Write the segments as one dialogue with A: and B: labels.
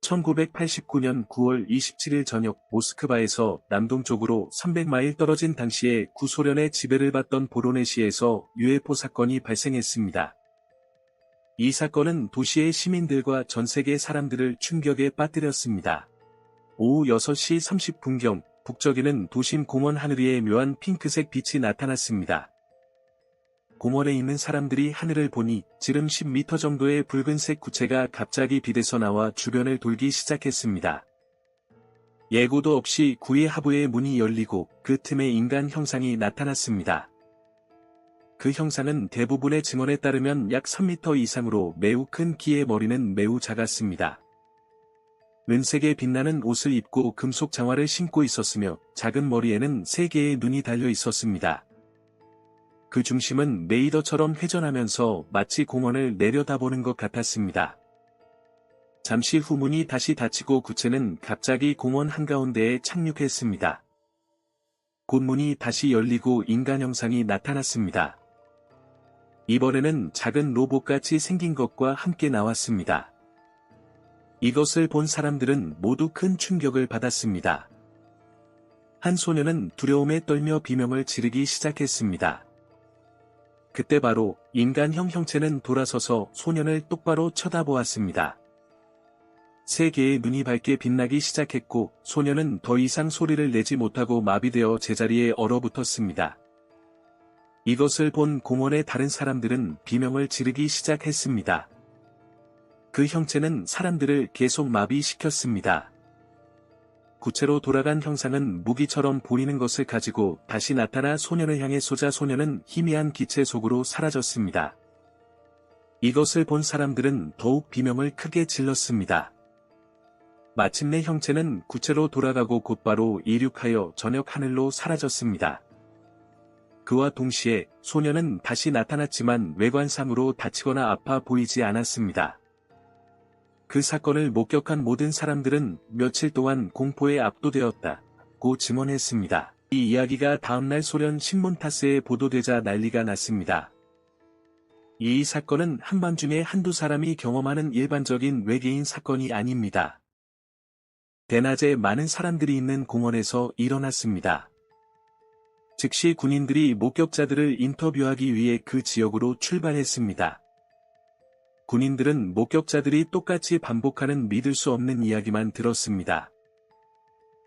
A: 1989년 9월 27일 저녁 모스크바에서 남동쪽으로 300마일 떨어진 당시에 구소련의 지배를 받던 보로네시에서 UFO 사건이 발생했습니다. 이 사건은 도시의 시민들과 전 세계 사람들을 충격에 빠뜨렸습니다. 오후 6시 30분경 북쪽에는 도심 공원 하늘 위에 묘한 핑크색 빛이 나타났습니다. 공원에 있는 사람들이 하늘을 보니 지름 10m 정도의 붉은색 구체가 갑자기 빛에서 나와 주변을 돌기 시작했습니다. 예고도 없이 구의 하부의 문이 열리고 그 틈에 인간 형상이 나타났습니다. 그 형상은 대부분의 증언에 따르면 약 3m 이상으로 매우 큰 키에 머리는 매우 작았습니다. 은색의 빛나는 옷을 입고 금속 장화를 신고 있었으며 작은 머리에는 3개의 눈이 달려 있었습니다. 그 중심은 레이더처럼 회전하면서 마치 공원을 내려다보는 것 같았습니다. 잠시 후 문이 다시 닫히고 구체는 갑자기 공원 한가운데에 착륙했습니다. 곧 문이 다시 열리고 인간 형상이 나타났습니다. 이번에는 작은 로봇같이 생긴 것과 함께 나왔습니다. 이것을 본 사람들은 모두 큰 충격을 받았습니다. 한 소녀는 두려움에 떨며 비명을 지르기 시작했습니다. 그때 바로 인간형 형체는 돌아서서 소년을 똑바로 쳐다보았습니다. 3개의 눈이 밝게 빛나기 시작했고 소년은 더 이상 소리를 내지 못하고 마비되어 제자리에 얼어붙었습니다. 이것을 본 공원의 다른 사람들은 비명을 지르기 시작했습니다. 그 형체는 사람들을 계속 마비시켰습니다. 구체로 돌아간 형상은 무기처럼 보이는 것을 가지고 다시 나타나 소년을 향해 쏘자 소년은 희미한 기체 속으로 사라졌습니다. 이것을 본 사람들은 더욱 비명을 크게 질렀습니다. 마침내 형체는 구체로 돌아가고 곧바로 이륙하여 저녁 하늘로 사라졌습니다. 그와 동시에 소년은 다시 나타났지만 외관상으로 다치거나 아파 보이지 않았습니다. 그 사건을 목격한 모든 사람들은 며칠 동안 공포에 압도되었다고 증언했습니다. 이 이야기가 다음날 소련 신문 타스에 보도되자 난리가 났습니다. 이 사건은 한밤중에 한두 사람이 경험하는 일반적인 외계인 사건이 아닙니다. 대낮에 많은 사람들이 있는 공원에서 일어났습니다. 즉시 군인들이 목격자들을 인터뷰하기 위해 그 지역으로 출발했습니다. 군인들은 목격자들이 똑같이 반복하는 믿을 수 없는 이야기만 들었습니다.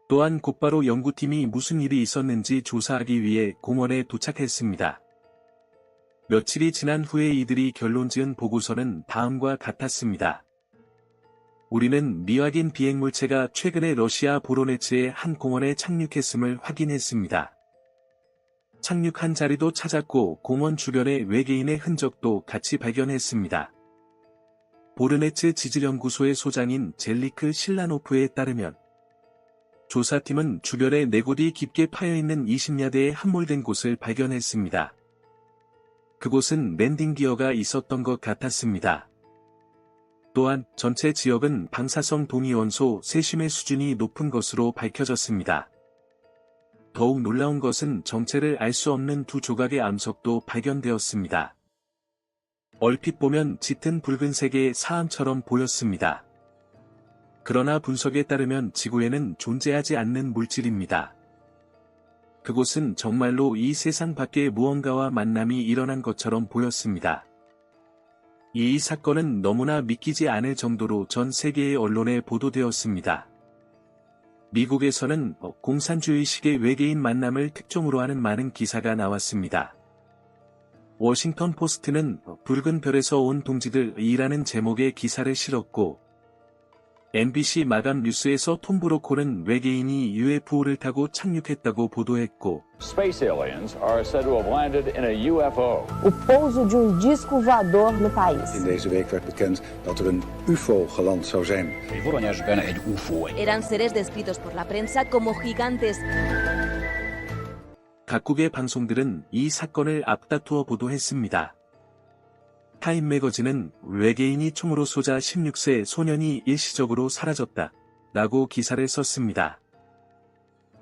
A: 또한 곧바로 연구팀이 무슨 일이 있었는지 조사하기 위해 공원에 도착했습니다. 며칠이 지난 후에 이들이 결론지은 보고서는 다음과 같았습니다. 우리는 미확인 비행물체가 최근에 러시아 보로네츠의 한 공원에 착륙했음을 확인했습니다. 착륙한 자리도 찾았고 공원 주변의 외계인의 흔적도 같이 발견했습니다. 보르네츠 지질연구소의 소장인 젤리크 실라노프에 따르면 조사팀은 주변에 4곳이 깊게 파여있는 20야드의 함몰된 곳을 발견했습니다. 그곳은 랜딩 기어가 있었던 것 같았습니다. 또한 전체 지역은 방사성 동위원소 세심의 수준이 높은 것으로 밝혀졌습니다. 더욱 놀라운 것은 정체를 알 수 없는 2조각의 암석도 발견되었습니다. 얼핏 보면 짙은 붉은색의 사암처럼 보였습니다. 그러나 분석에 따르면 지구에는 존재하지 않는 물질입니다. 그곳은 정말로 이 세상 밖에 무언가와 만남이 일어난 것처럼 보였습니다. 이 사건은 너무나 믿기지 않을 정도로 전 세계의 언론에 보도되었습니다. 미국에서는 공산주의식의 외계인 만남을 특종으로 하는 많은 기사가 나왔습니다. 워싱턴 포스트는 붉은 별에서 온 동지들이라는 제목의 기사를 실었고, MBC 마감 뉴스에서 톰 브로콜은 외계인이 UFO를 타고 착륙했다고 보도했고,
B: Space aliens are said to have landed in a UFO.
C: O pouso de disco voador no país.
D: In deze week werd bekend dat een UFO geland zou zijn.
E: Eran seres descritos por la prensa como gigantes.
A: 각국의 방송들은 이 사건을 앞다투어 보도했습니다. 타임 매거진은 외계인이 총으로 쏘자 16세 소년이 일시적으로 사라졌다 라고 기사를 썼습니다.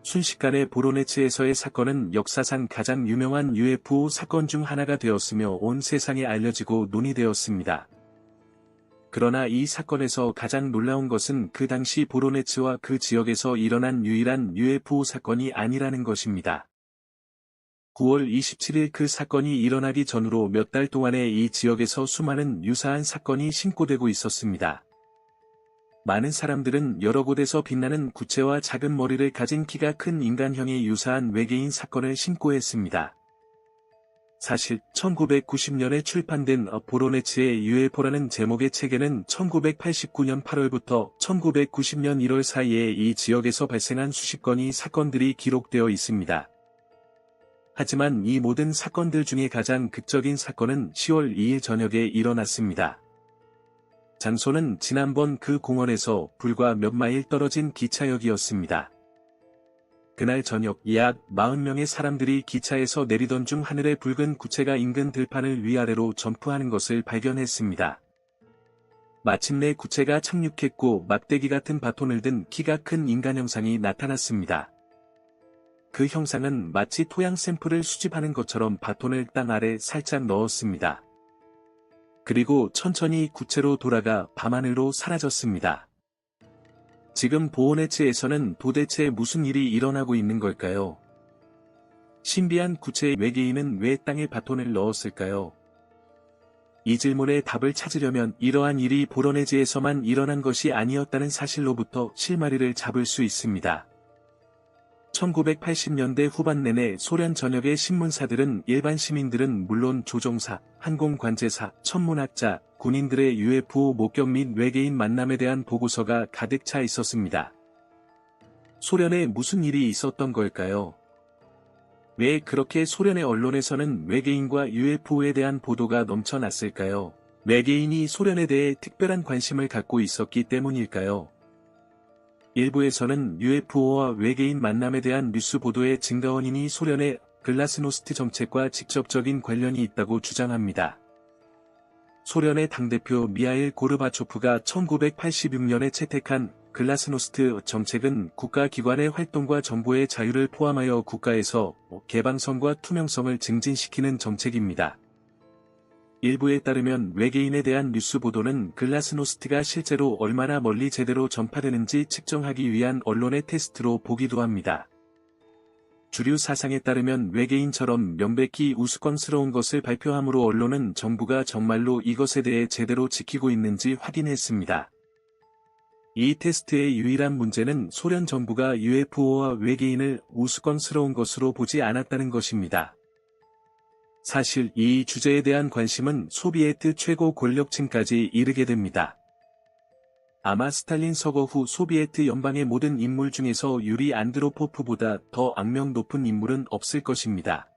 A: 순식간에 보로네츠에서의 사건은 역사상 가장 유명한 UFO 사건 중 하나가 되었으며 온 세상에 알려지고 논의되었습니다. 그러나 이 사건에서 가장 놀라운 것은 그 당시 보로네츠와 그 지역에서 일어난 유일한 UFO 사건이 아니라는 것입니다. 9월 27일 그 사건이 일어나기 전으로 몇 달 동안에 이 지역에서 수많은 유사한 사건이 신고되고 있었습니다. 많은 사람들은 여러 곳에서 빛나는 구체와 작은 머리를 가진 키가 큰 인간형의 유사한 외계인 사건을 신고했습니다. 사실 1990년에 출판된 보로네츠의 UFO라는 제목의 책에는 1989년 8월부터 1990년 1월 사이에 이 지역에서 발생한 수십 건의 사건들이 기록되어 있습니다. 하지만 이 모든 사건들 중에 가장 극적인 사건은 10월 2일 저녁에 일어났습니다. 장소는 지난번 그 공원에서 불과 몇 마일 떨어진 기차역이었습니다. 그날 저녁 약 40명의 사람들이 기차에서 내리던 중 하늘에 붉은 구체가 인근 들판을 위아래로 점프하는 것을 발견했습니다. 마침내 구체가 착륙했고 막대기 같은 바톤을 든 키가 큰 인간 형상이 나타났습니다. 그 형상은 마치 토양 샘플을 수집하는 것처럼 바톤을 땅 아래 살짝 넣었습니다. 그리고 천천히 구체로 돌아가 밤하늘로 사라졌습니다. 지금 보로네츠에서는 도대체 무슨 일이 일어나고 있는 걸까요? 신비한 구체의 외계인은 왜 땅에 바톤을 넣었을까요? 이 질문의 답을 찾으려면 이러한 일이 보로네즈에서만 일어난 것이 아니었다는 사실로부터 실마리를 잡을 수 있습니다. 1980년대 후반 내내 소련 전역의 신문사들은 일반 시민들은 물론 조종사, 항공관제사, 천문학자, 군인들의 UFO 목격 및 외계인 만남에 대한 보고서가 가득 차 있었습니다. 소련에 무슨 일이 있었던 걸까요? 왜 그렇게 소련의 언론에서는 외계인과 UFO에 대한 보도가 넘쳐났을까요? 외계인이 소련에 대해 특별한 관심을 갖고 있었기 때문일까요? 일부에서는 UFO와 외계인 만남에 대한 뉴스 보도의 증가 원인이 소련의 글라스노스트 정책과 직접적인 관련이 있다고 주장합니다. 소련의 당대표 미하일 고르바초프가 1986년에 채택한 글라스노스트 정책은 국가기관의 활동과 정보의 자유를 포함하여 국가에서 개방성과 투명성을 증진시키는 정책입니다. 일부에 따르면 외계인에 대한 뉴스 보도는 글라스노스트가 실제로 얼마나 멀리 제대로 전파되는지 측정하기 위한 언론의 테스트로 보기도 합니다. 주류 사상에 따르면 외계인처럼 명백히 우스꽝스러운 것을 발표함으로 언론은 정부가 정말로 이것에 대해 제대로 지키고 있는지 확인했습니다. 이 테스트의 유일한 문제는 소련 정부가 UFO와 외계인을 우스꽝스러운 것으로 보지 않았다는 것입니다. 사실 이 주제에 대한 관심은 소비에트 최고 권력층까지 이르게 됩니다. 아마 스탈린 서거 후 소비에트 연방의 모든 인물 중에서 유리 안드로포프보다 더 악명 높은 인물은 없을 것입니다.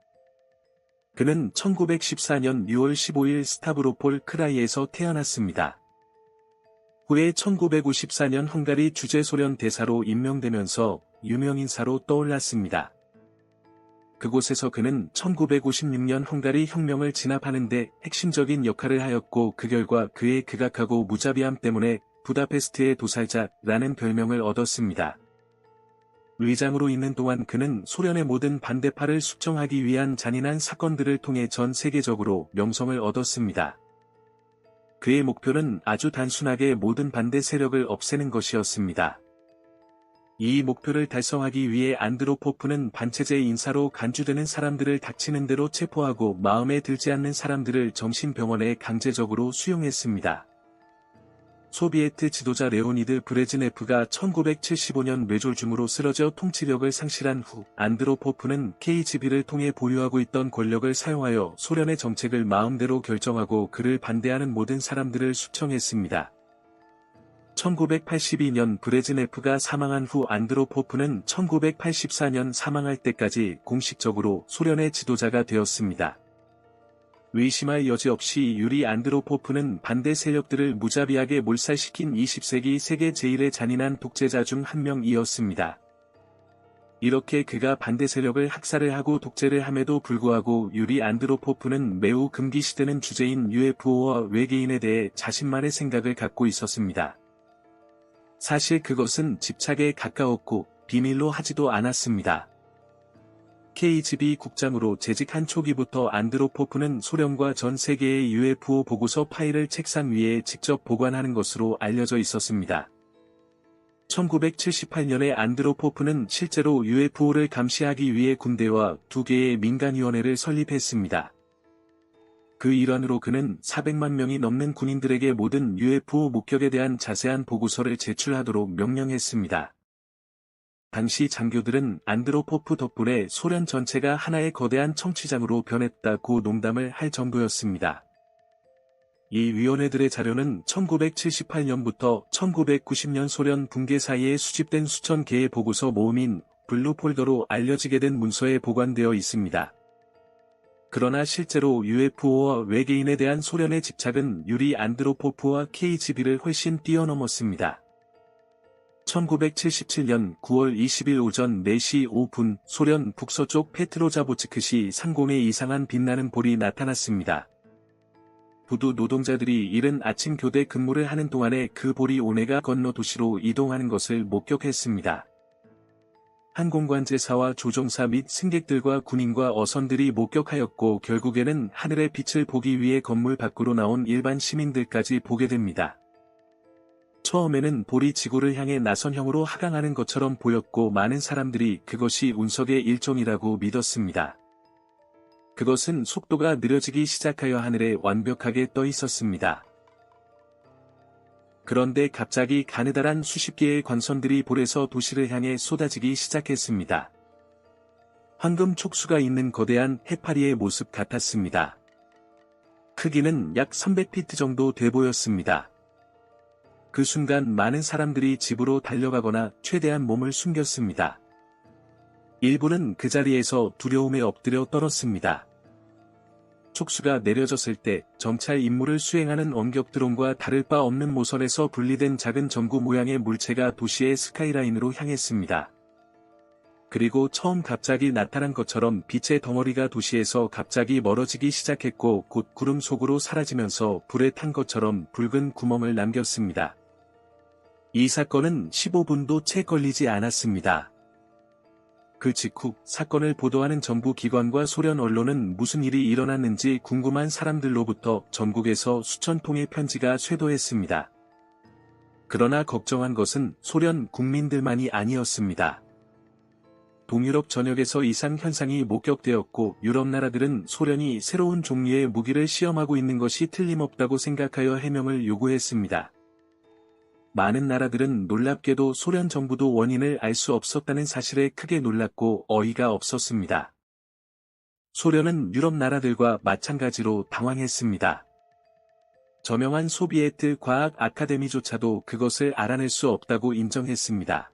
A: 그는 1914년 6월 15일 스타브로폴 크라이에서 태어났습니다. 후에 1954년 헝가리 주재소련 대사로 임명되면서 유명인사로 떠올랐습니다. 그곳에서 그는 1956년 헝가리 혁명을 진압하는 데 핵심적인 역할을 하였고 그 결과 그의 극악하고 무자비함 때문에 부다페스트의 도살자라는 별명을 얻었습니다. 의장으로 있는 동안 그는 소련의 모든 반대파를 숙청하기 위한 잔인한 사건들을 통해 전 세계적으로 명성을 얻었습니다. 그의 목표는 아주 단순하게 모든 반대 세력을 없애는 것이었습니다. 이 목표를 달성하기 위해 안드로포프는 반체제 인사로 간주되는 사람들을 닥치는 대로 체포하고 마음에 들지 않는 사람들을 정신병원에 강제적으로 수용했습니다. 소비에트 지도자 레오니드 브레즈네프가 1975년 뇌졸중으로 쓰러져 통치력을 상실한 후 안드로포프는 KGB를 통해 보유하고 있던 권력을 사용하여 소련의 정책을 마음대로 결정하고 그를 반대하는 모든 사람들을 숙청했습니다. 1982년 브레즈네프가 사망한 후 안드로포프는 1984년 사망할 때까지 공식적으로 소련의 지도자가 되었습니다. 의심할 여지 없이 유리 안드로포프는 반대 세력들을 무자비하게 몰살시킨 20세기 세계 제1의 잔인한 독재자 중 한 명이었습니다. 이렇게 그가 반대 세력을 학살을 하고 독재를 함에도 불구하고 유리 안드로포프는 매우 금기시되는 주제인 UFO와 외계인에 대해 자신만의 생각을 갖고 있었습니다. 사실 그것은 집착에 가까웠고 비밀로 하지도 않았습니다. KGB 국장으로 재직한 초기부터 안드로포프는 소련과 전 세계의 UFO 보고서 파일을 책상 위에 직접 보관하는 것으로 알려져 있었습니다. 1978년에 안드로포프는 실제로 UFO를 감시하기 위해 군대와 2개의 민간위원회를 설립했습니다. 그 일환으로 그는 400만 명이 넘는 군인들에게 모든 UFO 목격에 대한 자세한 보고서를 제출하도록 명령했습니다. 당시 장교들은 안드로포프 덕분에 소련 전체가 하나의 거대한 청취장으로 변했다고 농담을 할 정도였습니다. 이 위원회들의 자료는 1978년부터 1990년 소련 붕괴 사이에 수집된 수천 개의 보고서 모음인 블루 폴더로 알려지게 된 문서에 보관되어 있습니다. 그러나 실제로 UFO와 외계인에 대한 소련의 집착은 유리 안드로포프와 KGB를 훨씬 뛰어넘었습니다. 1977년 9월 20일 오전 4시 5분 소련 북서쪽 페트로자보츠크시 상공에 이상한 빛나는 볼이 나타났습니다. 부두 노동자들이 이른 아침 교대 근무를 하는 동안에 그 볼이 오네가 건너 도시로 이동하는 것을 목격했습니다. 항공관제사와 조종사 및 승객들과 군인과 어선들이 목격하였고 결국에는 하늘의 빛을 보기 위해 건물 밖으로 나온 일반 시민들까지 보게 됩니다. 처음에는 볼이 지구를 향해 나선형으로 하강하는 것처럼 보였고 많은 사람들이 그것이 운석의 일종이라고 믿었습니다. 그것은 속도가 느려지기 시작하여 하늘에 완벽하게 떠 있었습니다. 그런데 갑자기 가느다란 수십 개의 광선들이 볼에서 도시를 향해 쏟아지기 시작했습니다. 황금 촉수가 있는 거대한 해파리의 모습 같았습니다. 크기는 약 300피트 정도 돼 보였습니다. 그 순간 많은 사람들이 집으로 달려가거나 최대한 몸을 숨겼습니다. 일부는 그 자리에서 두려움에 엎드려 떨었습니다. 촉수가 내려졌을 때 정찰 임무를 수행하는 원격 드론과 다를 바 없는 모선에서 분리된 작은 전구 모양의 물체가 도시의 스카이라인으로 향했습니다. 그리고 처음 갑자기 나타난 것처럼 빛의 덩어리가 도시에서 갑자기 멀어지기 시작했고 곧 구름 속으로 사라지면서 불에 탄 것처럼 붉은 구멍을 남겼습니다. 이 사건은 15분도 채 걸리지 않았습니다. 그 직후 사건을 보도하는 정부 기관과 소련 언론은 무슨 일이 일어났는지 궁금한 사람들로부터 전국에서 수천 통의 편지가 쇄도했습니다. 그러나 걱정한 것은 소련 국민들만이 아니었습니다. 동유럽 전역에서 이상 현상이 목격되었고 유럽 나라들은 소련이 새로운 종류의 무기를 시험하고 있는 것이 틀림없다고 생각하여 해명을 요구했습니다. 많은 나라들은 놀랍게도 소련 정부도 원인을 알 수 없었다는 사실에 크게 놀랐고 어이가 없었습니다. 소련은 유럽 나라들과 마찬가지로 당황했습니다. 저명한 소비에트 과학 아카데미조차도 그것을 알아낼 수 없다고 인정했습니다.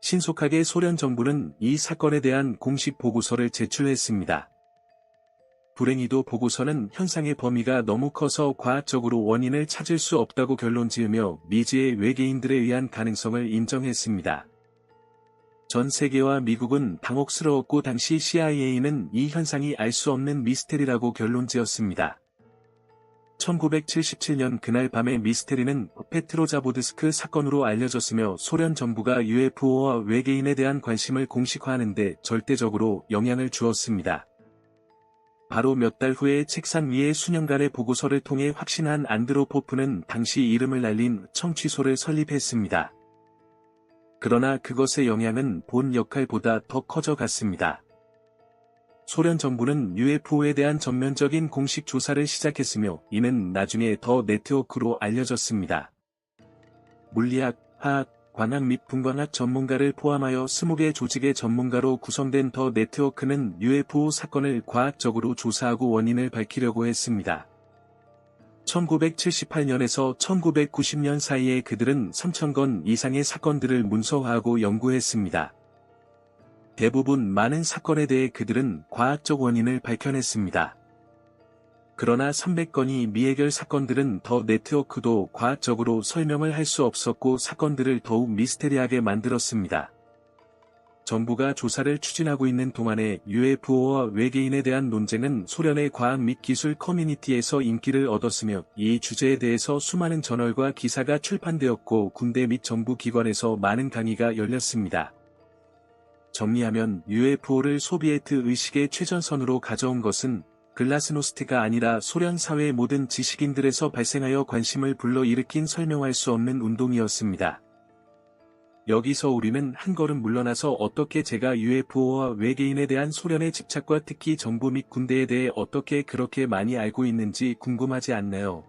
A: 신속하게 소련 정부는 이 사건에 대한 공식 보고서를 제출했습니다. 불행히도 보고서는 현상의 범위가 너무 커서 과학적으로 원인을 찾을 수 없다고 결론지으며 미지의 외계인들에 의한 가능성을 인정했습니다. 전 세계와 미국은 당혹스러웠고 당시 CIA는 이 현상이 알 수 없는 미스테리라고 결론지었습니다. 1977년 그날 밤의 미스테리는 페트로자보드스크 사건으로 알려졌으며 소련 정부가 UFO와 외계인에 대한 관심을 공식화하는 데 절대적으로 영향을 주었습니다. 바로 몇 달 후에 책상 위에 수년간의 보고서를 통해 확신한 안드로포프는 당시 이름을 날린 청취소를 설립했습니다. 그러나 그것의 영향은 본 역할보다 더 커져갔습니다. 소련 정부는 UFO에 대한 전면적인 공식 조사를 시작했으며 이는 나중에 더 네트워크로 알려졌습니다. 물리학, 화학, 광학 및 분광학 전문가를 포함하여 20개 조직의 전문가로 구성된 더 네트워크는 UFO 사건을 과학적으로 조사하고 원인을 밝히려고 했습니다. 1978년에서 1990년 사이에 그들은 3,000건 이상의 사건들을 문서화하고 연구했습니다. 대부분 많은 사건에 대해 그들은 과학적 원인을 밝혀냈습니다. 그러나 300건이 미해결 사건들은 더 네트워크도 과학적으로 설명을 할 수 없었고 사건들을 더욱 미스테리하게 만들었습니다. 정부가 조사를 추진하고 있는 동안에 UFO와 외계인에 대한 논쟁은 소련의 과학 및 기술 커뮤니티에서 인기를 얻었으며 이 주제에 대해서 수많은 저널과 기사가 출판되었고 군대 및 정부 기관에서 많은 강의가 열렸습니다. 정리하면 UFO를 소비에트 의식의 최전선으로 가져온 것은 글라스노스트가 아니라 소련 사회의 모든 지식인들에서 발생하여 관심을 불러일으킨 설명할 수 없는 운동이었습니다. 여기서 우리는 한 걸음 물러나서 어떻게 제가 UFO와 외계인에 대한 소련의 집착과 특히 정부 및 군대에 대해 어떻게 그렇게 많이 알고 있는지 궁금하지 않나요?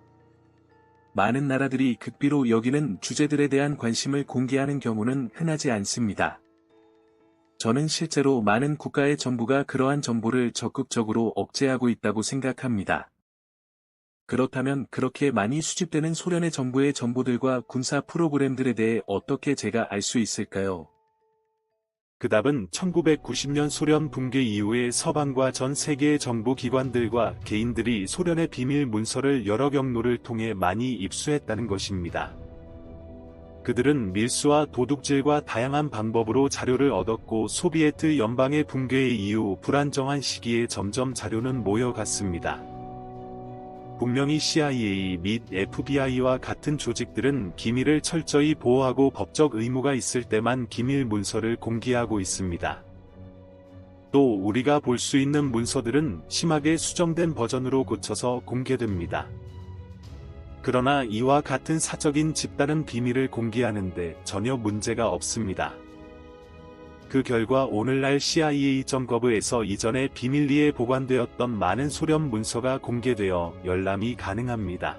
A: 많은 나라들이 극비로 여기는 주제들에 대한 관심을 공개하는 경우는 흔하지 않습니다. 저는 실제로 많은 국가의 정부가 그러한 정보를 적극적으로 억제하고 있다고 생각합니다. 그렇다면 그렇게 많이 수집되는 소련의 정부의 정보들과 군사 프로그램들에 대해 어떻게 제가 알 수 있을까요?
F: 그 답은 1990년 소련 붕괴 이후에 서방과 전 세계의 정부 기관들과 개인들이 소련의 비밀 문서를 여러 경로를 통해 많이 입수했다는 것입니다. 그들은 밀수와 도둑질과 다양한 방법으로 자료를 얻었고 소비에트 연방의 붕괴 이후 불안정한 시기에 점점 자료는 모여갔습니다. 분명히 CIA 및 FBI와 같은 조직들은 기밀을 철저히 보호하고 법적 의무가 있을 때만 기밀 문서를 공개하고 있습니다. 또 우리가 볼 수 있는 문서들은 심하게 수정된 버전으로 고쳐서 공개됩니다. 그러나 이와 같은 사적인 집단은 비밀을 공개하는데 전혀 문제가 없습니다. 그 결과 오늘날 CIA.gov에서 이전에 비밀리에 보관되었던 많은 소련 문서가 공개되어 열람이 가능합니다.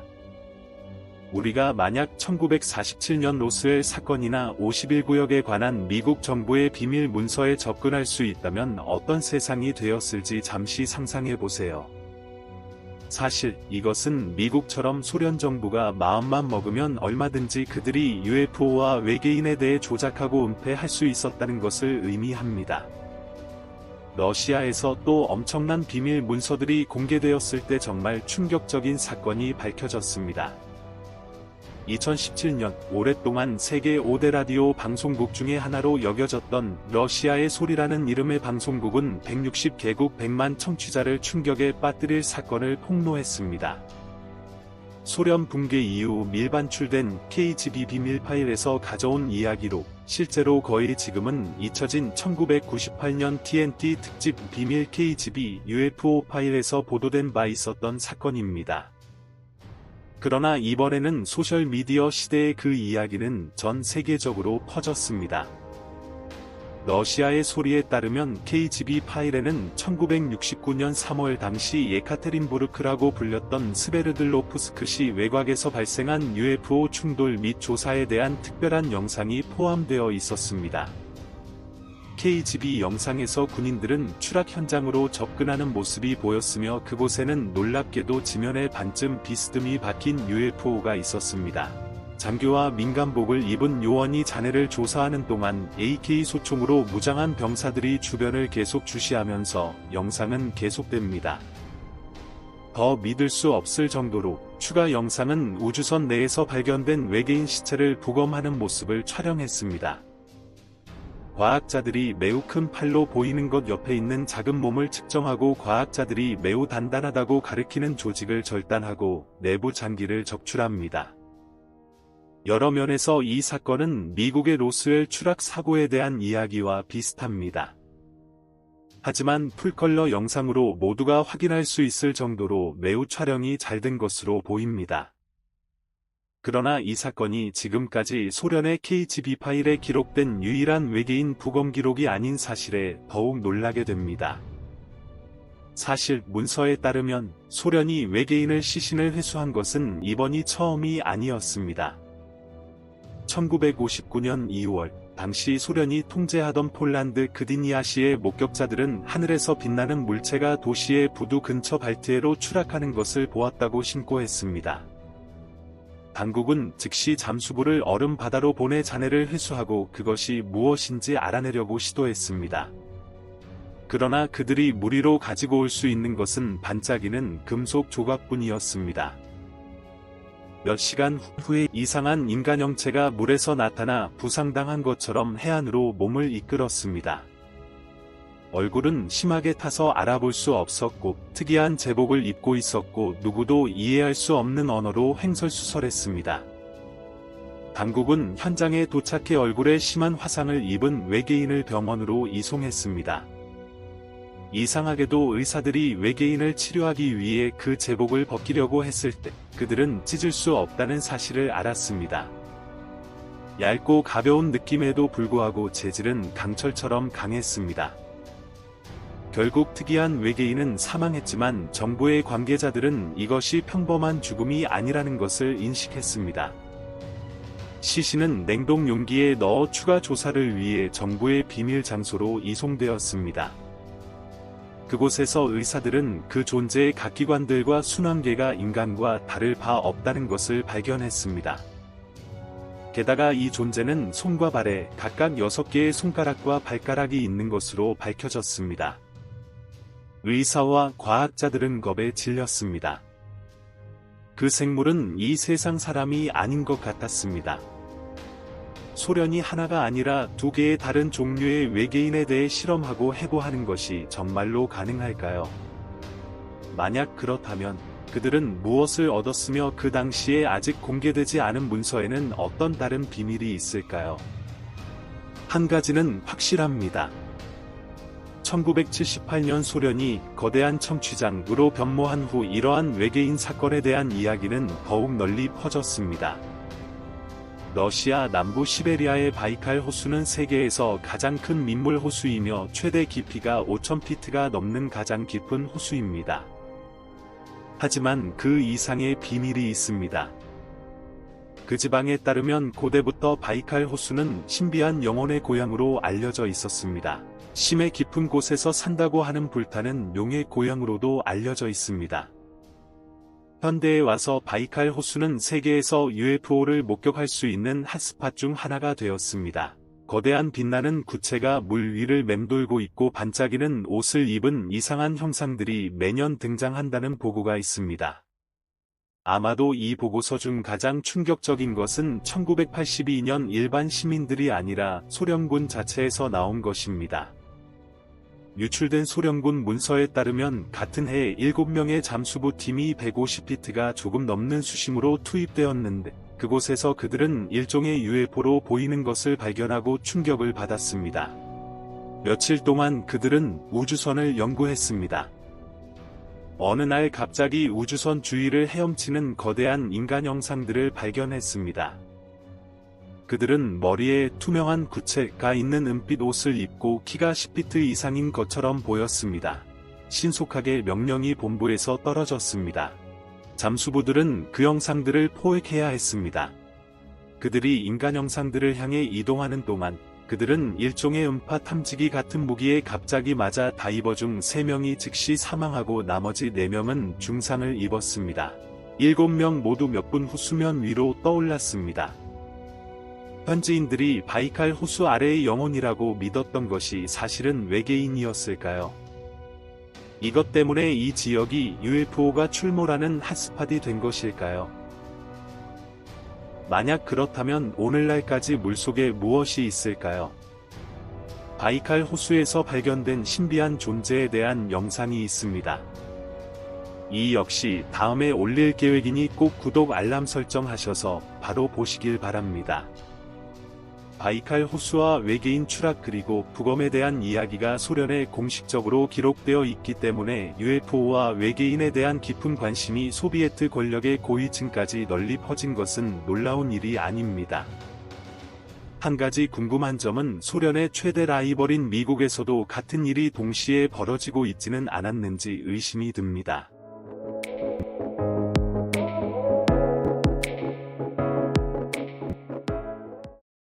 F: 우리가 만약 1947년 로스웰 사건이나 51구역에 관한 미국 정부의 비밀 문서에 접근할 수 있다면 어떤 세상이 되었을지 잠시 상상해 보세요. 사실 이것은 미국처럼 소련 정부가 마음만 먹으면 얼마든지 그들이 UFO와 외계인에 대해 조작하고 은폐할 수 있었다는 것을 의미합니다. 러시아에서 또 엄청난 비밀 문서들이 공개되었을 때 정말 충격적인 사건이 밝혀졌습니다. 2017년 오랫동안 세계 5대 라디오 방송국 중에 하나로 여겨졌던 러시아의 소리라는 이름의 방송국은 160개국 100만 청취자를 충격에 빠뜨릴 사건을 폭로했습니다. 소련 붕괴 이후 밀반출된 KGB 비밀 파일에서 가져온 이야기로 실제로 거의 지금은 잊혀진 1998년 TNT 특집 비밀 KGB UFO 파일에서 보도된 바 있었던 사건입니다. 그러나 이번에는 소셜미디어 시대의 그 이야기는 전 세계적으로 퍼졌습니다. 러시아의 소리에 따르면 KGB 파일에는 1969년 3월 당시 예카테린부르크라고 불렸던 스베르들로프스크시 외곽에서 발생한 UFO 충돌 및 조사에 대한 특별한 영상이 포함되어 있었습니다. KGB 영상에서 군인들은 추락 현장으로 접근하는 모습이 보였으며 그곳에는 놀랍게도 지면에 반쯤 비스듬히 박힌 UFO가 있었습니다. 장교와 민간복을 입은 요원이 잔해를 조사하는 동안 AK 소총으로 무장한 병사들이 주변을 계속 주시하면서 영상은 계속됩니다. 더 믿을 수 없을 정도로 추가 영상은 우주선 내에서 발견된 외계인 시체를 부검하는 모습을 촬영했습니다. 과학자들이 매우 큰 팔로 보이는 것 옆에 있는 작은 몸을 측정하고 과학자들이 매우 단단하다고 가리키는 조직을 절단하고 내부 장기를 적출합니다. 여러 면에서 이 사건은 미국의 로스웰 추락 사고에 대한 이야기와 비슷합니다. 하지만 풀컬러 영상으로 모두가 확인할 수 있을 정도로 매우 촬영이 잘 된 것으로 보입니다. 그러나 이 사건이 지금까지 소련의 KGB 파일에 기록된 유일한 외계인 부검 기록이 아닌 사실에 더욱 놀라게 됩니다. 사실 문서에 따르면 소련이 외계인을 시신을 회수한 것은 이번이 처음이 아니었습니다. 1959년 2월 당시 소련이 통제하던 폴란드 그디니아시의 목격자들은 하늘에서 빛나는 물체가 도시의 부두 근처 발트해로 추락하는 것을 보았다고 신고했습니다. 당국은 즉시 잠수부를 얼음 바다로 보내 잔해를 회수하고 그것이 무엇인지 알아내려고 시도했습니다. 그러나 그들이 물 위로 가지고 올 수 있는 것은 반짝이는 금속 조각뿐이었습니다. 몇 시간 후에 이상한 인간 형체가 물에서 나타나 부상당한 것처럼 해안으로 몸을 이끌었습니다. 얼굴은 심하게 타서 알아볼 수 없었고 특이한 제복을 입고 있었고 누구도 이해할 수 없는 언어로 횡설수설했습니다. 당국은 현장에 도착해 얼굴에 심한 화상을 입은 외계인을 병원으로 이송했습니다. 이상하게도 의사들이 외계인을 치료하기 위해 그 제복을 벗기려고 했을 때 그들은 찢을 수 없다는 사실을 알았습니다. 얇고 가벼운 느낌에도 불구하고 재질은 강철처럼 강했습니다. 결국 특이한 외계인은 사망했지만 정부의 관계자들은 이것이 평범한 죽음이 아니라는 것을 인식했습니다. 시신은 냉동 용기에 넣어 추가 조사를 위해 정부의 비밀 장소로 이송되었습니다. 그곳에서 의사들은 그 존재의 각기관들과 순환계가 인간과 다를 바 없다는 것을 발견했습니다. 게다가 이 존재는 손과 발에 각각 6개의 손가락과 발가락이 있는 것으로 밝혀졌습니다. 의사와 과학자들은 겁에 질렸습니다. 그 생물은 이 세상 사람이 아닌 것 같았습니다. 소련이 하나가 아니라 2개의 다른 종류의 외계인에 대해 실험하고 해부하는 것이 정말로 가능할까요? 만약 그렇다면 그들은 무엇을 얻었으며 그 당시에 아직 공개되지 않은 문서에는 어떤 다른 비밀이 있을까요? 한 가지는 확실합니다. 1978년 소련이 거대한 청취장으로 변모한 후 이러한 외계인 사건에 대한 이야기는 더욱 널리 퍼졌습니다. 러시아 남부 시베리아의 바이칼 호수는 세계에서 가장 큰 민물 호수이며 최대 깊이가 5,000피트가 넘는 가장 깊은 호수입니다. 하지만 그 이상의 비밀이 있습니다. 그 지방에 따르면 고대부터 바이칼 호수는 신비한 영혼의 고향으로 알려져 있었습니다. 심해 깊은 곳에서 산다고 하는 불타는 용의 고향으로도 알려져 있습니다. 현대에 와서 바이칼 호수는 세계에서 UFO를 목격할 수 있는 핫스팟 중 하나가 되었습니다. 거대한 빛나는 구체가 물 위를 맴돌고 있고 반짝이는 옷을 입은 이상한 형상들이 매년 등장한다는 보고가 있습니다. 아마도 이 보고서 중 가장 충격적인 것은 1982년 일반 시민들이 아니라 소련군 자체에서 나온 것입니다. 유출된 소련군 문서에 따르면 같은 해 7명의 잠수부 팀이 150피트가 조금 넘는 수심으로 투입되었는데 그곳에서 그들은 일종의 UFO로 보이는 것을 발견하고 충격을 받았습니다. 며칠 동안 그들은 우주선을 연구했습니다. 어느 날 갑자기 우주선 주위를 헤엄치는 거대한 인간 형상들을 발견했습니다. 그들은 머리에 투명한 구체가 있는 은빛 옷을 입고 키가 10피트 이상인 것처럼 보였습니다. 신속하게 명령이 본부에서 떨어졌습니다. 잠수부들은 그 형상들을 포획해야 했습니다. 그들이 인간 형상들을 향해 이동하는 동안 그들은 일종의 음파 탐지기 같은 무기에 갑자기 맞아 다이버 중 3명이 즉시 사망하고 나머지 4명은 중상을 입었습니다. 7명 모두 몇 분 후 수면 위로 떠올랐습니다. 현지인들이 바이칼 호수 아래의 영혼이라고 믿었던 것이 사실은 외계인이었을까요? 이것 때문에 이 지역이 UFO가 출몰하는 핫스팟이 된 것일까요? 만약 그렇다면 오늘날까지 물속에 무엇이 있을까요? 바이칼 호수에서 발견된 신비한 존재에 대한 영상이 있습니다. 이 역시 다음에 올릴 계획이니 꼭 구독 알람 설정하셔서 바로 보시길 바랍니다. 바이칼 호수와 외계인 추락 그리고 부검에 대한 이야기가 소련에 공식적으로 기록되어 있기 때문에 UFO와 외계인에 대한 깊은 관심이 소비에트 권력의 고위층까지 널리 퍼진 것은 놀라운 일이 아닙니다. 한 가지 궁금한 점은 소련의 최대 라이벌인 미국에서도 같은 일이 동시에 벌어지고 있지는 않았는지 의심이 듭니다.